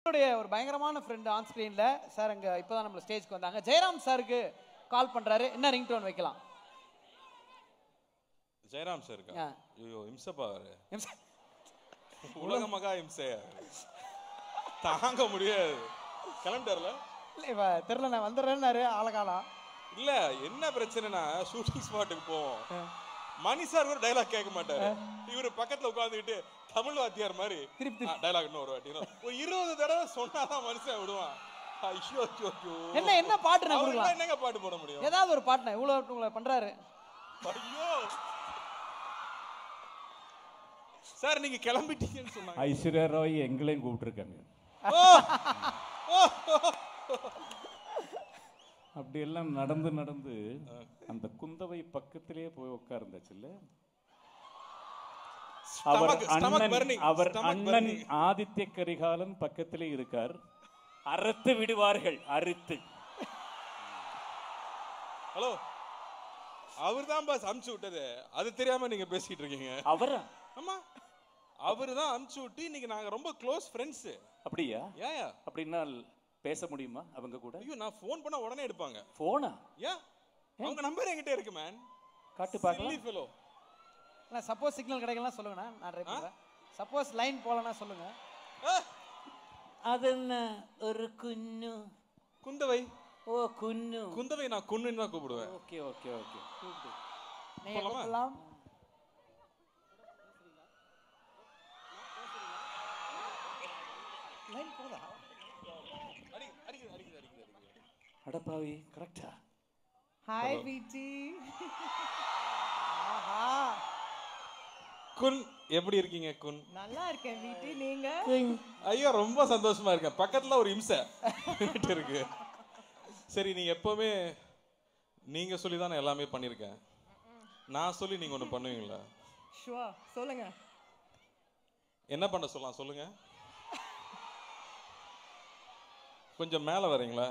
ஒரு பயங்கரமான friend on ஸ்கிரீன்ல சார் அங்க இப்பதான் நம்ம ஸ்டேஜ்க்கு வந்தாங்க. ஜெயராம் சாருக்கு கால் பண்றாரு. என்ன ரிங்டோன் வைக்கலாம்? ஜெயராம் சார் இருக்கா? ஐயோ இம்சப்பா அவரு. உலக மகா இம்சையா தாங்க முடியாது. கிளம்பிட்டார்ல? இல்ல தெரியல, நான் வந்துடுறேன்னாரு ஆளகாலம். இல்ல என்ன பிரச்சனைனா ஷூட்டிங் ஸ்பாட்டுக்கு போவோம். மணி சார் கூட டைலாக் கேட்க மாட்டாரு. இவரு பக்கத்துல உட்கார்ந்துக்கிட்டு தமிழ் வாத்தியார் மாதிரி டைலாக் இன்னும் ஒரு வாட்டி ஒரு 20 தடவை சொன்னாதான் மனுஷன் விடுவான். ஐயோ ஐயோ என்ன என்ன பாட்டு நான் கொடுக்கலாம்? என்னங்க பாட்டு போட முடியும்? ஏதாவது ஒரு பாட்டு இவ்வளவு உங்களை பண்றாரு. ஐயோ சார் நீங்க கிளம்பிட்டீங்கன்னு சொன்னாங்க. ஐஸ்வர்யா ராய் எங்களையும் கூப்பிட்டுருக்காங்க. அப்படியெல்லாம் நடந்து நடந்து அந்த குந்தவை பக்கத்திலேயே போய் உட்கார்ந்தாச்சுல்ல. அவர் அண்ணன் ஆதித்ய கரிகாலன் பக்கத்திலே இருக்கார். அறுத்து விடுவார்கள், அறுத்து. ஹலோ, அவர் தான் பாஸ் அனுப்பிச்சு விட்டது. அது தெரியாம நீங்க பேசிட்டு இருக்கீங்க. அவரா? ஆமா, அவரு தான் அனுப்பிச்சு விட்டு இன்னைக்கு நாங்க ரொம்ப க்ளோஸ் ஃப்ரெண்ட்ஸ். அப்படியா? ஏயா அப்படின்னா பேச முடியுமா அவங்க கூட? ஐயோ நான் ஃபோன் பண்ணா உடனே எடுப்பாங்க. ஃபோனா? யா அவங்க நம்பர் என்கிட்ட இருக்கு மேன். காட்டு பார்க்கலாம். ஃபெலோ. நான் சப்போஸ் சிக்னல் கிடைக்கலாம் சொல்லுங்க, நான் ட்ரை பண்றேன். சப்போஸ் லைன் போலனா சொல்லுங்க. அதென்ன ஒரு குன்னு குந்தவை. ஓ குன்னு. குந்தவை நான் குன்னுன்னு தான் கூப்பிடுவேன். Okay okay okay. கூப்பிடு. நீங்க கூப்பிடலாம். லைன் போதா? அடப்பாவி கரெக்ட்டா? ஹாய் வீட்டி. ஆஹா. குன் எப்படி இருக்கீங்க குன்? நல்லா இருக்கேன் வீட்டி, நீங்க? ஐயோ ரொம்ப சந்தோஷமா இருக்கேன். பக்கத்துல ஒரு இம்சை இருக்கு. சரி நீங்க எப்பவுமே நீங்க சொல்லி தான் எல்லாமே பண்ணிருக்கேன். நான் சொல்லி நீங்க ஒண்ணு பண்ணுவீங்களா? ஷூர், சொல்லுங்க. என்ன பண்ண சொல்லலாம் சொல்லுங்க. கொஞ்சம் மேல வரீங்களா?